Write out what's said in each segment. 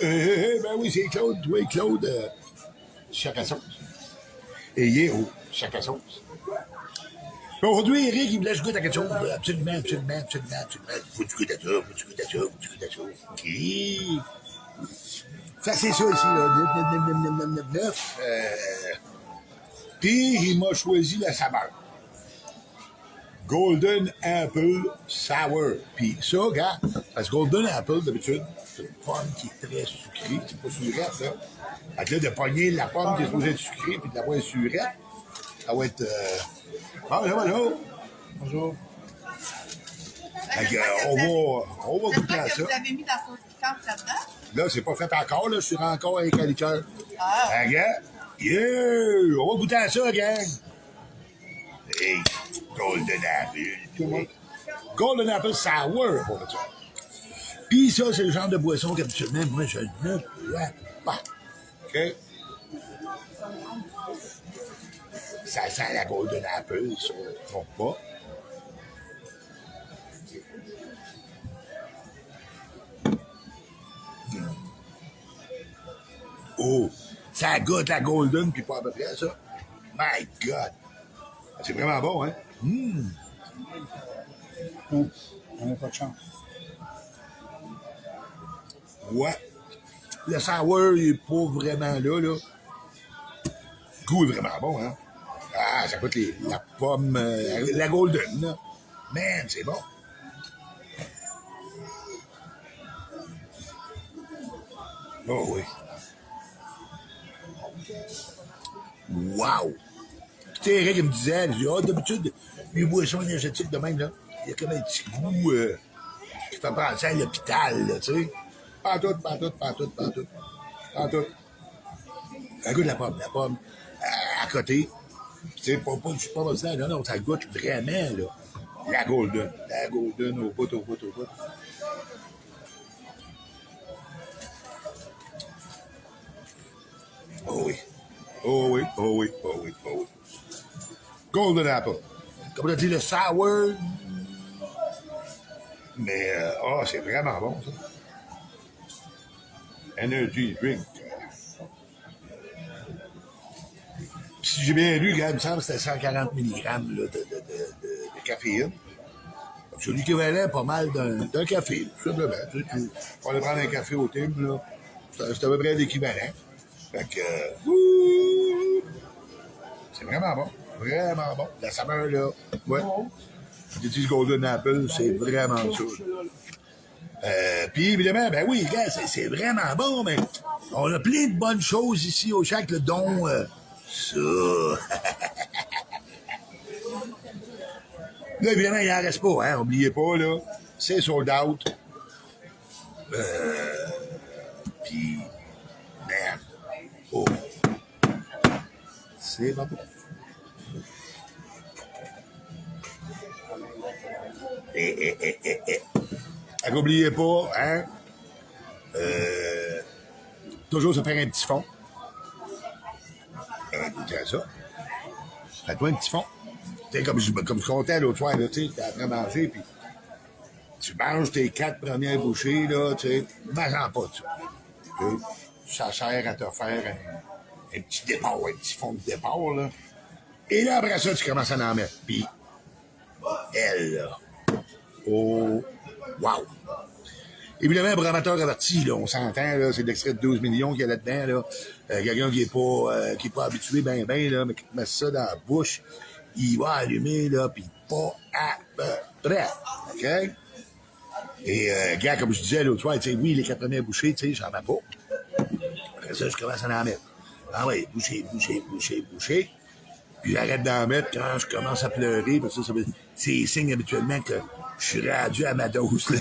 Ben oui, c'est Claude. Oui, Claude. Chaque à sauce. Et hier, chaque à sauce. Aujourd'hui, Eric, il me laisse goûter à quelque chose. Absolument. Faut du goût à ça, faut du goût à ça, faut du goût à ça. OK. Ça, c'est ça ici, là. Puis, il m'a choisi la saveur. Golden Apple Sour. Puis ça, gars, parce que Golden Apple, d'habitude, c'est une pomme qui est très sucrée. C'est pas surette, ça. Fait que là, de pogner la pomme qui est supposée être sucrée puis de l'avoir surette, ça va être... Bonjour. Bonjour. Fait que, on va goûter à ça. Vous avez mis de la sauce piquante là-dedans? Là, c'est pas fait encore, là. Je suis encore avec la liqueur. Ah. Fait que, yeah! On va goûter à ça, gang. Hey, Golden Apple. Golden Apple Sour, pour ça. Puis ça, c'est le genre de boisson qu'habituellement, moi, je ne bois pas. OK? Ça sent la Golden Apple, ça. Je ne trompe pas. Oh, ça goûte la Golden, puis pas à peu près ça. My God! C'est vraiment bon, hein? On n'a pas de chance. Ouais. Le sour, il est pas vraiment là. Le goût est vraiment bon, hein? Ah, ça goûte la pomme, la Golden, là. Man, c'est bon. Oh oui. Wow! Tu sais, Eric, il me disait, d'habitude, les boissons énergétiques de même, là, il y a comme un petit goût qui fait penser à l'hôpital, là, tu sais. Pas tout. Un goût de la pomme à côté. Tu sais, pas ça, non, ça goûte vraiment, là. La Golden au bout. Oh oui. Golden Apple. Comme on a dit, le sour. Mais, c'est vraiment bon, ça. Energy drink. Si j'ai bien lu, il me semble que c'était 140 mg là, de caféine. C'est l'équivalent pas mal d'un café, tout simplement. On va prendre un café au thym, là. C'est à peu près l'équivalent. Fait que, c'est vraiment bon. Vraiment bon. La saveur, là, ouais. J'ai dit Golden Apple, c'est vraiment ça. Puis évidemment, ben oui, gars, c'est vraiment bon, mais on a plein de bonnes choses ici au Shack, dont ça. Là, évidemment, il n'en reste pas, hein, oubliez pas, là. C'est sold out. Puis, merde. Oh. C'est bon. N'oubliez pas, hein, toujours se faire un petit fond. Goûtez à ça. Fais-toi un petit fond. Tu sais, comme je comptais l'autre soir, tu sais, t'es après manger, puis tu manges tes 4 premières bouchées, là, tu sais, mange-en pas, tu sais. Ça sert à te faire un petit départ, un petit fond de départ, là. Et là, après ça, tu commences à en mettre. Puis, elle, là. Oh, wow! Évidemment, pour amateur averti, là, on s'entend, là, c'est l'extrait de 12 millions qu'il y a là-dedans, là. Quelqu'un qui est pas habitué ben, là, mais qui te met ça dans la bouche, il va allumer, là, pis pas à peu près. OK? Et, gars, comme je disais l'autre soir, tu sais, oui, les 4 premières bouchées, tu sais, j'en mets pas. Après ça, je commence à en mettre. Ah ouais, boucher. Puis j'arrête d'en mettre quand je commence à pleurer, parce que c'est signe habituellement que je suis rendu à ma dose, là.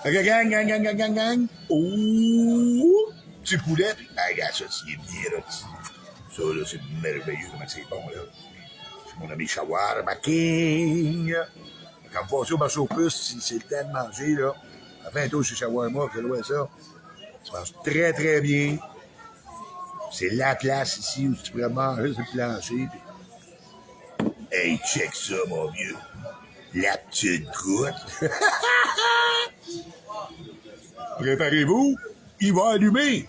Fait que gang. Oh! Petit poulet. Puis, regarde ça, c'est bien, là. Ça, là, c'est merveilleux, comment c'est bon, là. C'est mon ami Shawarma King. Quand vous passez au marché aux puces, si c'est le temps de manger, là, après un tour chez Shawarma, que loin ça, tu manges très, très bien. C'est la place ici où tu pourrais manger sur le plancher. Puis... Hey, check ça, mon vieux. La petite goutte. Préparez-vous, il va allumer.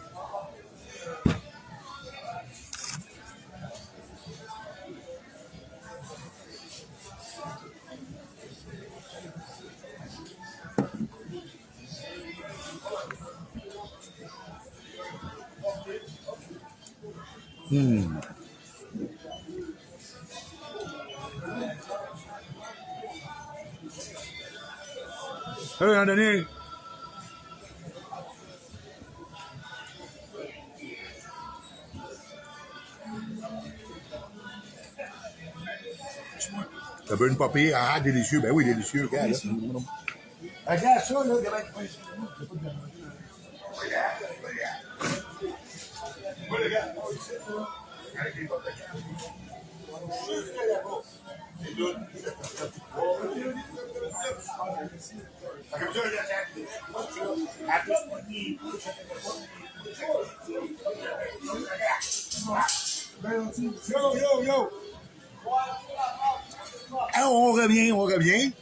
Anthony. Ça veut une pas pire. Ah, délicieux. Ben oui, délicieux. Regarde, là. Regarde ça, là. Regarde, regarde. Avec les bottes de jusqu'à là-bas. C'est tout. Comme ça, là, Yo! Ah, on revient.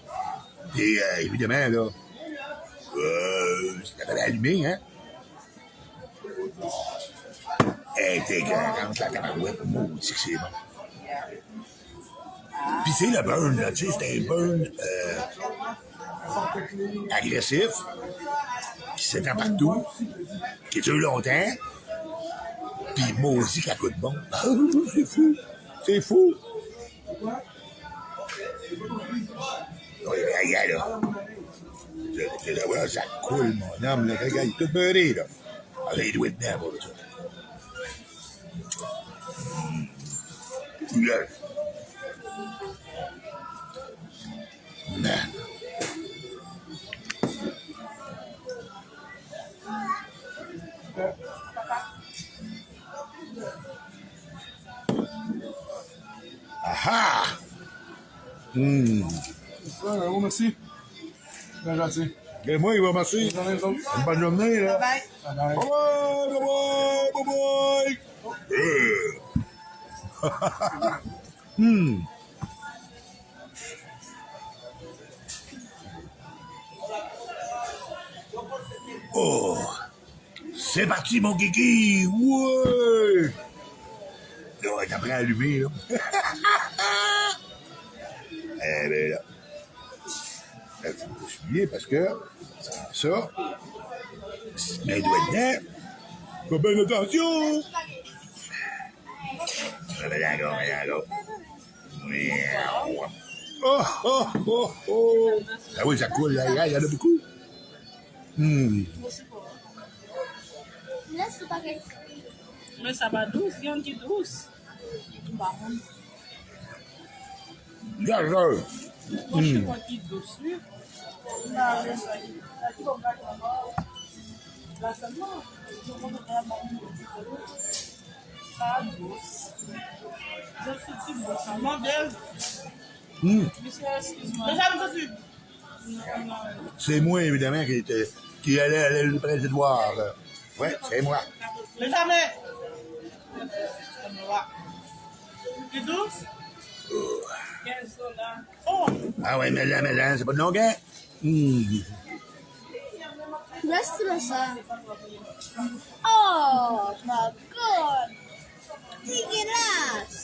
Et évidemment, là, ça va allumer, hein? T'es quand la tabarouette, maudit que c'est bon. Puis c'est le burn, là, tu sais, c'est un burn agressif, qui s'étend partout, qui dure longtemps, puis maudit qu'elle coûte bon. C'est fou. Regarde, là. Ça coule, mon homme, là. Regarde, il est tout beurré, là. Alors, il doit être dedans, pour ça. Couleur. Man. Aha! Oh, merci. Bien gentil. Et moi, il va merci. Bonne journée, vous autres. Une bonne journée, là. Bye. Bye bye. Bye. Oh! C'est parti, mon kiki! Ouais! Là, t'as prêt à allumer, là. Eh bien, là. Là, tu me souviens parce que ça, mets les doigts dedans. Fais bien attention! Regarde. Oh! Ah oui, ça coule, là. Il y en a beaucoup. Laisse le paquet. Mais ça va douce, il y a une petite douce. Regarde ça. Moi, je suis pas petite douce. Là seulement, pas douce. Je suis petite douce. Modèle. Monsieur, excuse-moi. Déjà, vous aussi. C'est moi, évidemment, qui allait le président. Ouais, c'est moi. Mais jamais. Tu douce? $15. Oh! Ah ouais, mais là, c'est pas de longueur. Laisse-le ça. Oh, my God. Dégueulasse.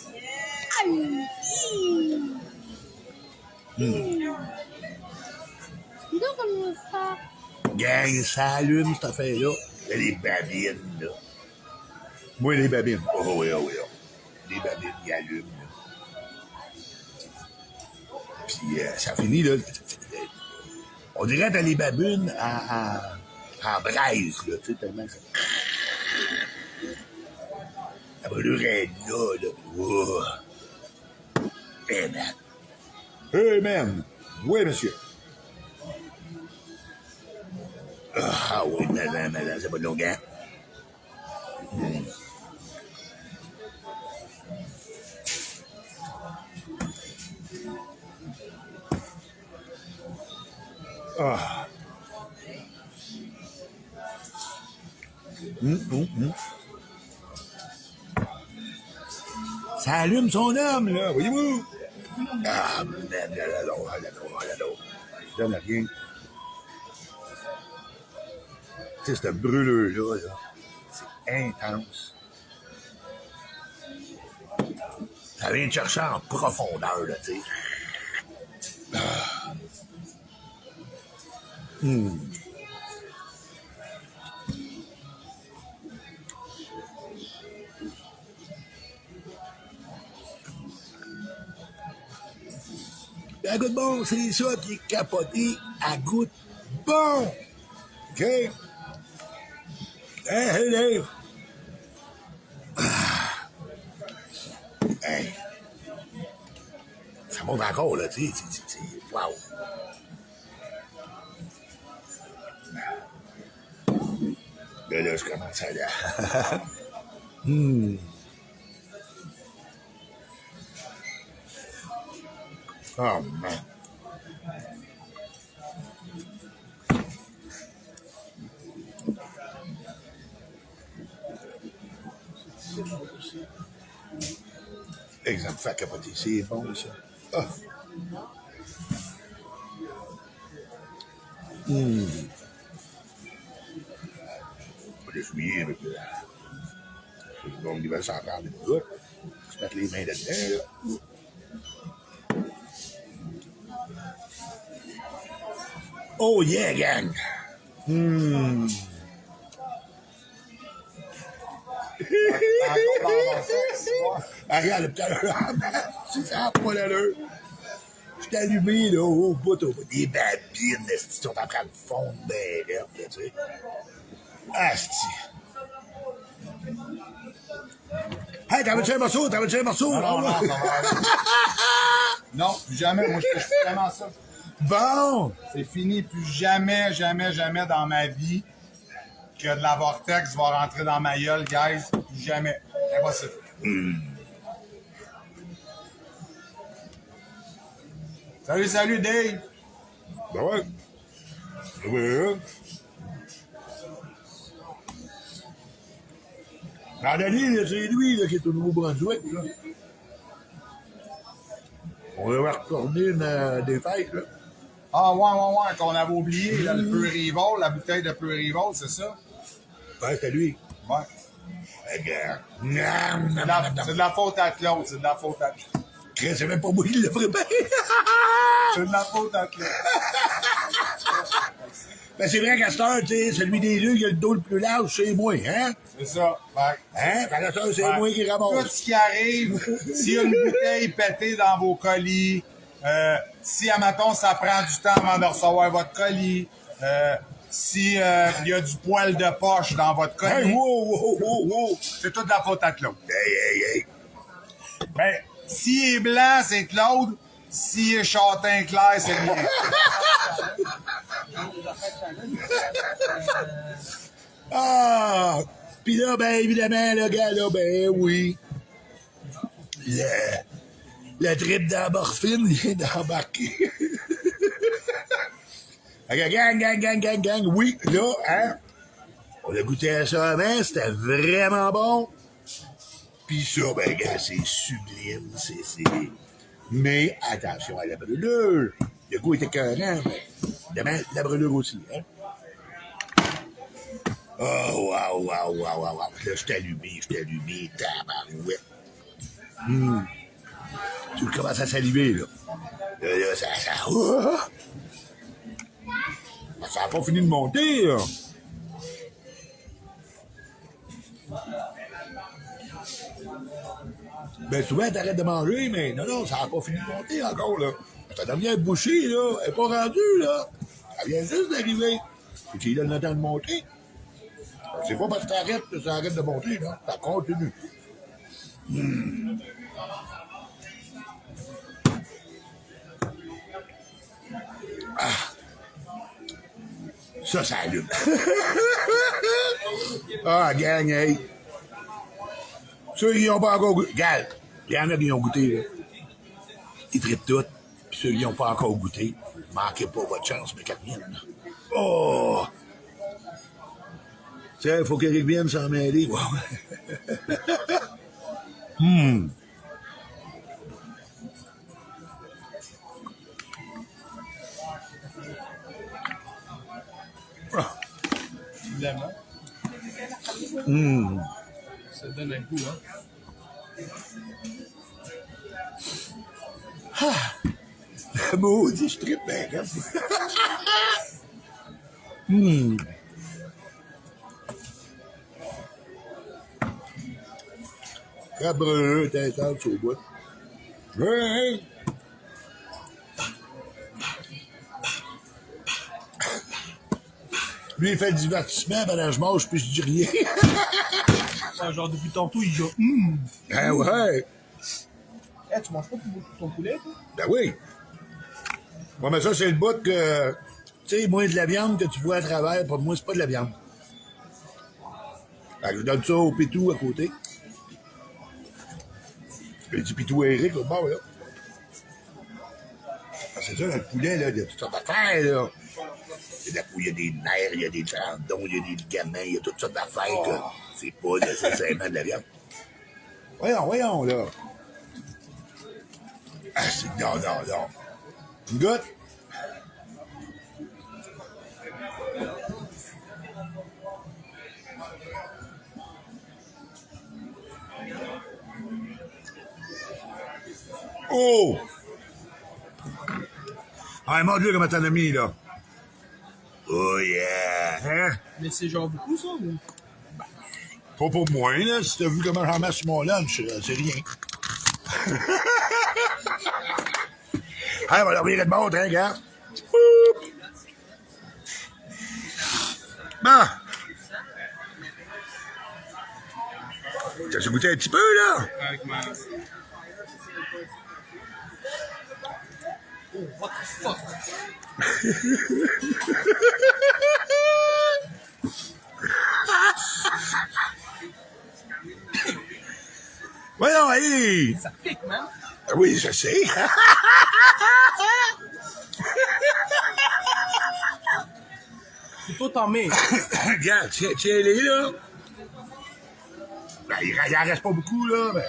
Aïe. Donc, comme ça. Gang, ça allume, cette affaire-là. Il y a les babines, là. Moi, les babines. Oh, oui. Les babines, ils allument, là. Puis, ça finit, là. On dirait dans les babines en braise, là. Tu sais, tellement ça. La brûlure est là. Oh. Amen. Oui, monsieur. Ah oui, madame, c'est pas de longueur. Ah. Ça allume son homme, là, voyez-vous? Ah, merde, là. Donne rien. Tu sais, ce brûleux-là, là, c'est intense. Ça vient te chercher en profondeur, là, tu sais. Ah. Elle goûte bon, c'est ça qui est capoté. Elle goûte bon. OK? Hey, Dave. Hey. Ça monte encore, là, tu sais. Wow. Là, je commence à là. Oh, man. Exemple, faire capoter, c'est bon, ça. Ah. On va l'essuyer avec le... Donc, il va s'en prendre une goutte. Se mettre les mains dedans, là. Oh yeah, gang! Ah, regarde, tout à l'heure, ça n'a pas l'allure. Je t'ai allumé, là, au bout, des babines, qui sont en train de fondre des vertes, tu sais. Asti. Hey, t'as vu un morceau? Non, non, plus jamais. Moi, je fais vraiment ça. Bon! C'est fini. Plus jamais dans ma vie que de la vortex va rentrer dans ma gueule, guys. Plus jamais. Impossible. Salut, Dave. Ben ouais. Ouais. Denis, c'est lui là, qui est au Nouveau-Brunswick. Là. On va retourner des fêtes. Là. Ah, ouais, qu'on avait oublié, là, le Peu-Rivol, la bouteille de Peu-Rivol, c'est ça? Ouais, c'est lui. Ouais. Regarde. C'est de la faute à Claude, c'est de la faute à Claude. Chris, c'est même pas moi qui l'a préparé. C'est de la faute à Claude. Ben, c'est vrai qu'à cette heure, tu sais, celui des deux qui a le dos le plus large, c'est moi, hein? C'est ça. Ouais. Hein? À cette heure, c'est moi qui Tout ramasse. ce qui arrive, s'il y a une bouteille pétée dans vos colis, si, admettons, ça prend du temps avant de recevoir votre colis, si il y a du poil de poche dans votre colis, Hey, wow. c'est toute la faute à Claude. Hey. Ben, s'il est blanc, c'est Claude. S'il est châtain clair, c'est le mien. Ah! Pis là, ben, évidemment, le gars, là, ben oui. Le trip d'amorphine vient d'embarquer. Ok, gang. Oui, là, hein? On a goûté à ça avant, c'était vraiment bon. Pis ça, ben, gars, c'est sublime, c'est... Mais attention à la brûlure. Le goût était écœurant, mais évidemment, la brûlure aussi, hein? Oh, wow. Là, je t'ai allumé, tabarouette. Tu commences à saliver, là. Là, ça... Ça n'a pas fini de monter, là. Ben, souvent, t'arrêtes de manger, mais non, ça n'a pas fini de monter encore, là. Ta dernière bouchée, là, elle n'est pas rendue, là. Elle vient juste d'arriver. Et tu lui donnes le temps de monter. C'est pas parce que t'arrêtes que ça arrête de monter, là. Ça continue. Ça allume. Ah, gang, hey. Ceux qui n'ont pas encore goûté. Regarde, il y en a qui ont goûté, là. Ils trippent tout. Puis ceux qui n'ont pas encore goûté, manquez pas votre chance, mais qu'elle vienne. Oh! Tu sais, il faut qu'Éric vienne s'en mêler. Wow. Évidemment. Hum. Ça donne un goût, hein. Maudit, je tripe bien, regarde. Hum. Crabe brûleux, tintante au bout. Ouais. Lui, il fait le divertissement, ben je mange, puis je dis rien. Ah, genre, depuis tantôt, il dit Ben ouais. Eh, tu manges pas ton poulet, toi? Ben oui. Bon, mais ça, c'est le bout que, tu sais, moi, de la viande que tu vois à travers, pour moi, c'est pas de la viande. Fait que je donne ça au Pitou à côté. Je dis Pitou à Eric, l'autre bord, là. Ah, c'est ça, dans le poulet, là, il y a toutes sortes d'affaires, là. Il y a des nerfs, il y a des tendons, il y a des ligaments, il y a toutes sortes d'affaires que c'est pas nécessairement de la viande. Voyons, là. Ah, c'est... Non. Une goutte? Oh! Ah, mon Dieu, comment t'en as mis, là? Oh, yeah! Hein? Mais c'est genre beaucoup, ça, ou? Pas pour moi, là. Si t'as vu comment j'en mets sur mon lunch, c'est rien. Hey, on va leur virer de bord, hein, gars. Bon. T'as goûté un petit peu, là? Avec ma... Oh, what the fuck? Voyons, allez! Ça pique, man. Ah oui, je sais. Plutôt t'en mets. Regarde, tiens-les, là. Ben, il en reste pas beaucoup, là, mais...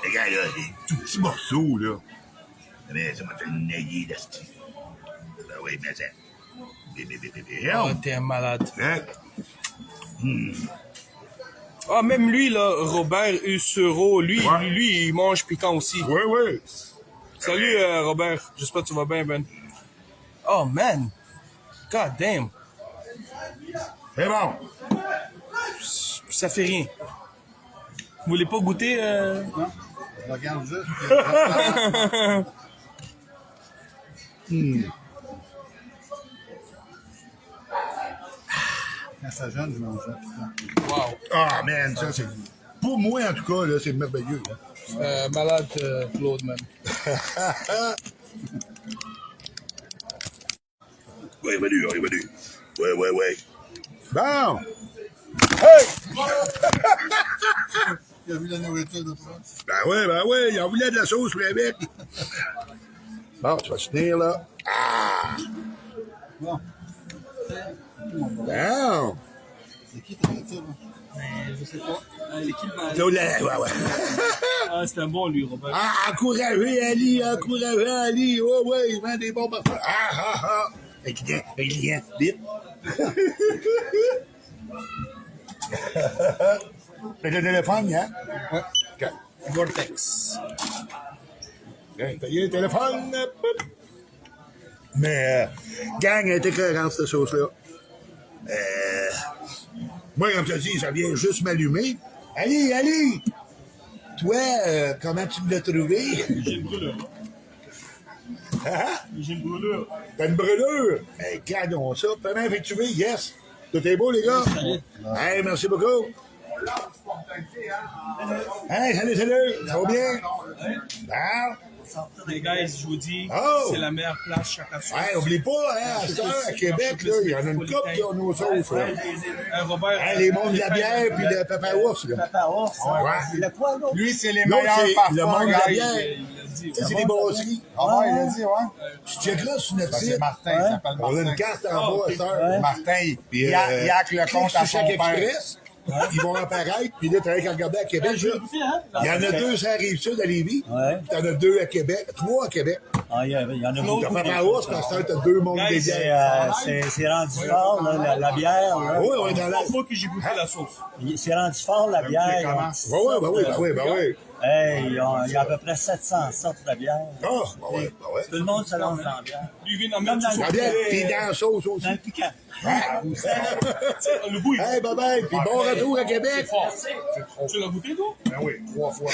Regarde, là, des tout petits morceaux, là. Mais ça m'a fait une naillée, là, c'ti. Ben oui, mais ça... Oh, t'es un malade. Hein? Ah, même lui, là, Robert Usuro, lui, Ouais. lui, il mange piquant aussi. Oui. Salut, Robert. J'espère que tu vas bien, Ben. Oh, man. God damn. C'est bon. Ça fait rien. Vous voulez pas goûter? Non, je regarde juste. Quand ça jeune, je mangeais tout ça. Wow. Ah, man, ça, c'est... Pour moi, en tout cas, là, c'est merveilleux. Là. Malade, Claude, man. Ouais, Manu. Ouais. Bon! Hey! Il a vu la nourriture de toi? Ben ouais, il en voulait de la sauce, le mec. Bon, tu vas se tenir, là. Ah! Bon. Bon! C'est qui ta nourriture, là? Je sais pas. L'équipe va... Claude, ouais. Ah, c'était bon, lui, Robert. Ah, encouragez Ali. Oh, ouais, il vend des bons parfums. Ah. Client, vite. T'as le téléphone, hein? Ouais. OK. Vortex. Bien, payez le téléphone. Mais, gang, elle était cohérente, cette sauce-là. Moi, comme je te dis, ça vient juste m'allumer. Ali! Toi, comment tu l'as trouvé? J'ai une brûlure. J'ai une brûlure. T'as une brûlure? Ben, gardons ça. Comment effectué? Yes. Tout est beau, les gars? Hey, merci beaucoup. Hey, salut. Ça va bien? Bon. Les gars, je vous dis, Oh! c'est la meilleure place chaque soir. Hey, oublie pas, hein, à cette heure, à Québec, là, il y en a une couple qui ont nos sauces, là. Robert, Hey, les mondes de la bière puis le papa ours, là. Le quoi, là? Lui, c'est les L'autre, meilleurs c'est parfums, le monde de la guys. bière. il l'a dit. Ça, c'est des brasseries. Ah ouais, il a dit, ouais. Tu checkeras sur notre Ben, c'est site. Martin, il s'appelle On a une Martin. carte en bas, à cette heure. Martin, Puis, il hack le clique compte sur à son chaque père. express. Ils vont apparaître, puis là, tu as qu'à regarder à Québec, là. Il y en a 2 sur la Rive-Sud à Lévis. Tu en as 2 à Québec, 3 à Québec. Ah, il y en a beaucoup. T'as pas mal hausse parce que t'as deux mondes Guys, des bières. C'est rendu fort, là, la bière. Là. Oui, on est dans la... La fois que j'ai goûté la sauce. C'est rendu fort, la bière. Oui. Hey, il y a à peu près 700 sortes de bière. Ah, ouais. Tout le monde se lance dans la bière. Lui, il vient d'en mettre Comme sur dans La bière, pis dans la sauce Dans aussi. le piquant. le goût. Hey, bye-bye, pis bon retour à Québec. C'est fort. Tu l'as goûté, toi? Ben oui, 3 fois.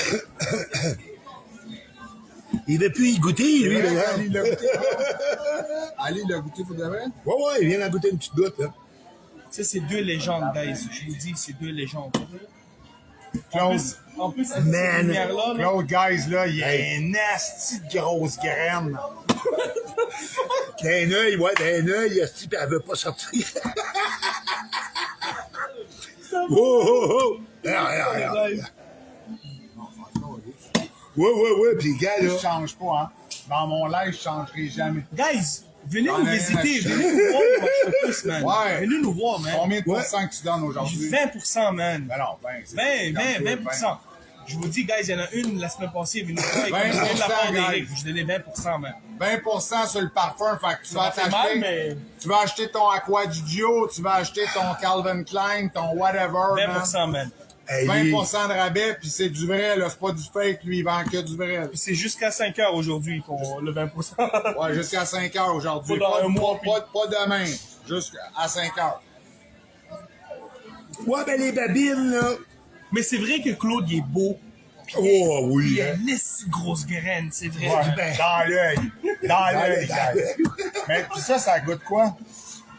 Il veut plus y goûter, lui, là. Ali l'a goûté. Ali l'a goûté pour de vrai? Ouais, il vient d'en goûter une petite goutte, là. Ça, c'est deux légendes, guys. Je vous dis, c'est deux légendes. Claude, En plus, cette Man. lumière-là, là, Claude, guys, là, il a Hey. une asti de grosse graine. D'un œil, esti, pis elle veut pas sortir. Oh! Regarde. Ouais, pis gars, Je là. change pas, hein. Dans mon live, je changerai jamais. guys, venez J'en nous ai visiter. rien à Venez nous voir au Match Focus, man. Ouais. Venez nous voir, man. Combien de pourcents que tu donnes aujourd'hui? 20%, man. Ben non, 20. 20%. Je vous dis, guys, il y en a une la semaine passée, elle est venue nous voir avec 20%, de la part guys. d'Éric. Je donnais 20%, man. 20% sur le parfum, fait que tu vas Ça fait mal, t'acheter. mais Tu vas acheter ton Aqua Gigio, tu vas acheter ton Calvin Klein, ton whatever, man. 20%, man. Hey, lui, 20% de rabais, puis c'est du vrai, là. C'est pas du fake, lui, il vend que du vrai. Puis c'est jusqu'à 5 heures aujourd'hui pour le 20%. Ouais, jusqu'à 5 heures aujourd'hui. Pas dans Pas, un mois, pas demain. Jusqu'à 5 heures. ouais, ben les babines, là. Mais c'est vrai que Claude, il est beau. Oh, Il oui. a une si grosse graine, c'est vrai. Ouais, ben. dans l'œil. Dans l'œil, dans gars. l'œil. Mais pis ça goûte quoi?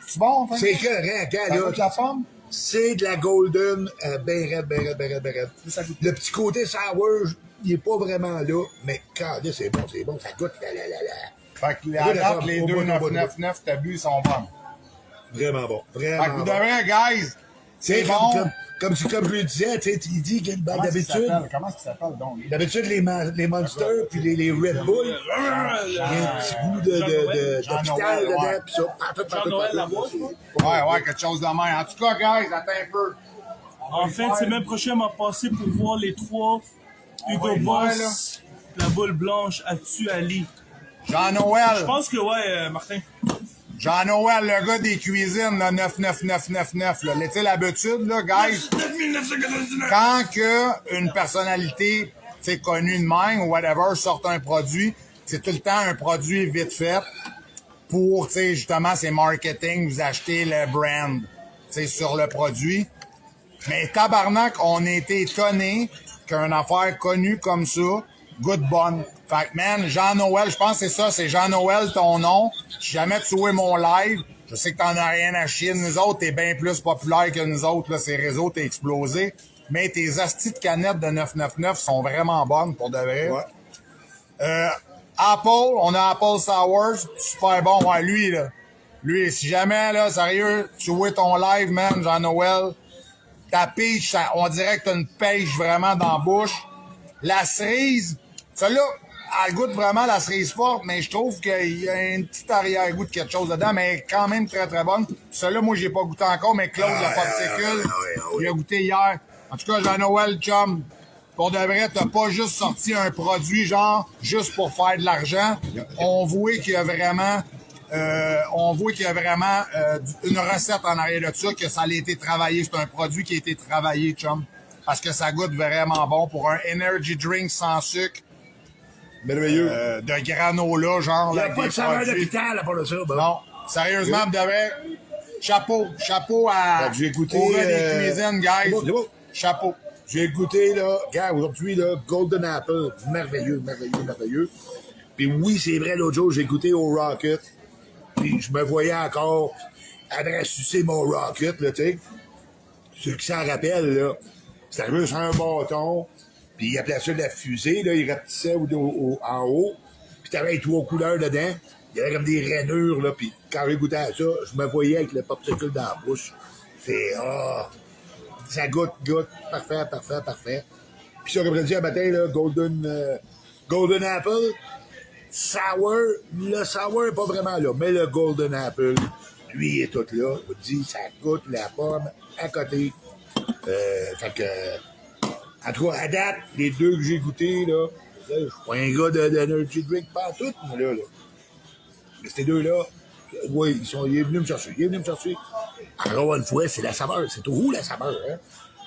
C'est bon, en fait? C'est correct, gars, Ça là. goûte la forme? C'est de la golden, ben raide. Ça goûte. Le petit côté sour, il est pas vraiment là, mais quand c'est bon, ça goûte la. Fait que les adaptes, les 2,999 t'as bu, sont bonnes. Vraiment bon, Fait que vraiment vous bon. devrez, guys, c'est comme, bon. comme je le disais, tu sais, il dit que d'habitude, Comment ça s'appelle, donc? d'habitude les Monsters puis les Red Bull, il y a un petit goût d'hôpital Jean-Noël, dedans, ouais. pis ça. Jean-Noël Laboisse, Ouais, quelque chose de même. En tout cas, guys, attends un peu. En fait, semaine prochaine, on va passer pour voir les trois Hugo y voir, Boss, la boule blanche, Atu Ali. Je Jean-Noël, pense que ouais, Martin. Jean-Noël, le gars des cuisines, là, 99999, là. Tu sais, l'habitude, là, guys, 9999. quand que une personnalité, tu sais, connue de même, ou whatever, sort un produit, c'est tout le temps un produit vite fait pour, tu sais, justement, c'est marketing, vous achetez le brand, tu sais, sur le produit. Mais tabarnak, on a été étonnés qu'une affaire connue comme ça goûte bonne. Fait que, man, Jean-Noël, je pense que c'est ça, c'est Jean-Noël ton nom. Si jamais tu vois mon live, je sais que t'en as rien à chier de nous autres, t'es bien plus populaire que nous autres, là, ces réseaux, t'es explosé. Mais tes astis de canettes de 999 sont vraiment bonnes, pour de vrai. Ouais. Apple, on a Apple Sours, super bon. Ouais, lui, si jamais, là, sérieux, tu vois ton live, man, Jean-Noël, ta peach, on dirait que t'as une pêche vraiment dans la bouche. La cerise, celle-là, elle goûte vraiment la cerise forte, mais je trouve qu'il y a un petit arrière-goût de quelque chose dedans, mais quand même très, très bonne. Celle-là, moi, j'ai pas goûté encore, mais Claude, le popsicle, il a goûté hier. En tout cas, Jean-Noël, chum, pour de vrai, t'as pas juste sorti un produit, genre, juste pour faire de l'argent. On voit qu'il y a vraiment... une recette en arrière de ça, que ça a été travaillé. C'est un produit qui a été travaillé, chum. Parce que ça goûte vraiment bon pour un energy drink sans sucre. Merveilleux. De granola, genre. Il n'y a avec pas des de saveur produits. d'hôpital à part de ça. Bon. Non. Sérieusement, de vrai, chapeau à Donc, j'ai goûté, au gars des cuisines, guys. c'est bon. Chapeau. J'ai goûté, là, gars, aujourd'hui, là, Golden Apple. Merveilleux. Puis oui, c'est vrai, l'autre jour, j'ai goûté au Rocket. Puis je me voyais encore après sucer mon Rocket, là, tu sais. Ceux qui s'en rappellent, là, c'était juste un bâton. Puis il appelait ça de la fusée, là, il rapetissait en haut. Puis t'avais les 3 couleurs dedans. Il y avait comme des rainures, là. Puis quand j'ai goûté à ça, je me voyais avec le popsicle dans la bouche. C'est, ça goûte. Parfait. Puis ça, comme je dit un matin, là, Golden Apple, sour, le sour est pas vraiment là, mais le Golden Apple, lui, il est tout là. Je vous dis, ça goûte la pomme à côté. Fait que, en tout cas, à date, les deux que j'ai goûtés, là, Je suis pas un gars d'energy drink partout, moi, là. Mais ces deux-là, oui, il est venu me chercher. Il est venu me chercher. Encore une fois, c'est la saveur. C'est toujours la saveur, hein.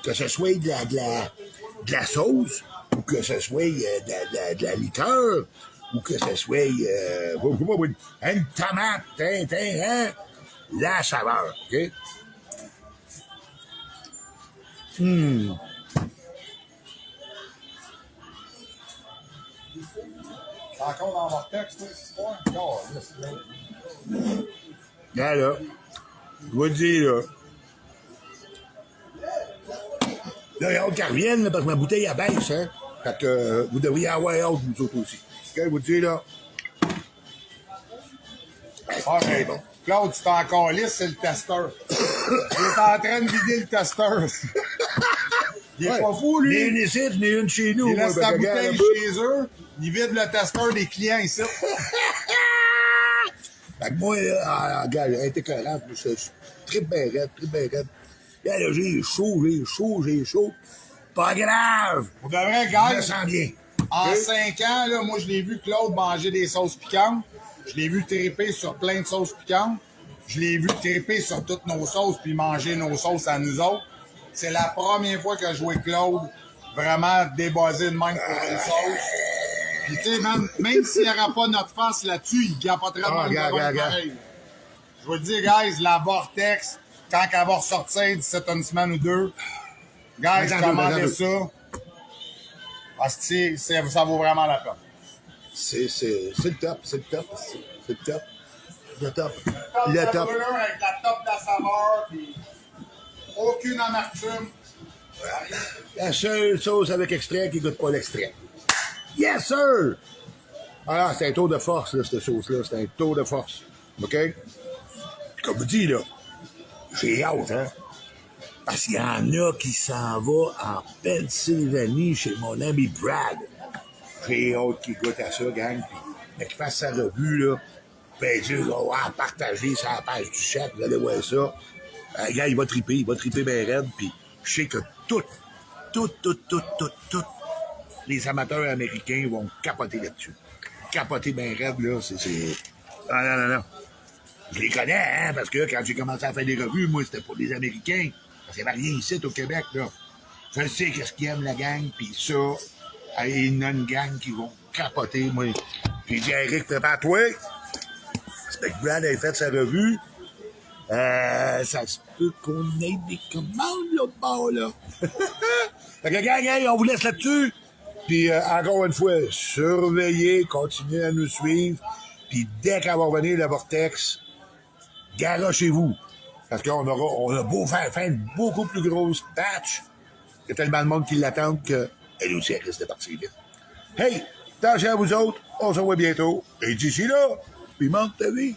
Que ce soit de la sauce, ou que ce soit de la liqueur, ou que ce soit une tomate, hein. La saveur, OK? C'est encore dans votre texte, toi, cette histoire? Là, là. Je vous le dis, là. Là, il y a hâte qu'elle revienne, là, parce que ma bouteille, elle baisse, hein. Fait que vous devriez avoir hâte, vous autres aussi. OK, je vous le dis, là. Ah, C'est mais bon. Claude, tu t'es encore lisse, c'est le testeur. Il est en train de vider le testeur. Il est Ouais. pas fou, lui. Ni une ici, ni une chez nous. Il laisse moi, ta fait que, bouteille regarde, chez eux, il vide le testeur des clients ici. Fait que moi, là, regarde, elle était cohérente, je suis très bien raide. Là, j'ai chaud. Pas grave. Pour de vrai, Je me guys, sens bien. en OK? 5 ans, là, moi, je l'ai vu Claude manger des sauces piquantes. Je l'ai vu triper sur plein de sauces piquantes. Je l'ai vu triper sur toutes nos sauces puis manger nos sauces à nous autres. C'est la première fois que je vois Claude vraiment débosser de même pour une sauce. Puis tu sais, même s'il n'y aura pas notre face là-dessus, il capoterait Ah, de même regarde. pareil. Je vous le dis, guys, la Vortex, quand elle va ressortir d'ici une semaine ou deux, guys, Attends, commandez attends. ça. Parce que ça vaut vraiment la peine. C'est le top. Le top. Le Le top. top. Avec la top de la saveur, puis aucune amertume. La seule sauce avec extrait qui goûte pas l'extrait. Yes, sir! Ah, c'est un tour de force, là, cette sauce-là. C'est un tour de force. OK? Comme vous dites, là, j'ai hâte, hein? Parce qu'il y en a qui s'en vont en Pennsylvanie chez mon ami Brad. J'ai hâte qu'il goûte à ça, gang. Puis qu'il fasse sa revue, là. Ben, Dieu, on va en partager sur la page du chat. Vous allez voir ça. Le gars, il va triper bien raide. Puis je sais que tous les amateurs américains vont capoter là-dessus. Capoter bien raide, là, c'est... Ah, non. Je les connais, hein, parce que quand j'ai commencé à faire des revues, moi, c'était pour les Américains. Parce qu'il n'y avait rien ici, au Québec, là. Je sais qu'est-ce qu'ils aiment, la gang, puis ça, il y en a une gang qui vont capoter, moi. J'ai dit à Eric, prépare-toi. C'est que Brad a fait sa revue. Ça se peut qu'on ait des commandes, là, bas, là. Fait que, gang, hey, on vous laisse là-dessus. Puis, encore une fois, surveillez, continuez à nous suivre. Puis, dès qu'elle va revenir, la Vortex, garochez-vous. Parce qu'on a beau faire une beaucoup plus grosse batch. Il y a tellement de monde qui l'attendent qu'elle aussi, elle risque de partir vite. Hey, attention à vous autres. On se revoit bientôt. Et d'ici là, pimente ta vie.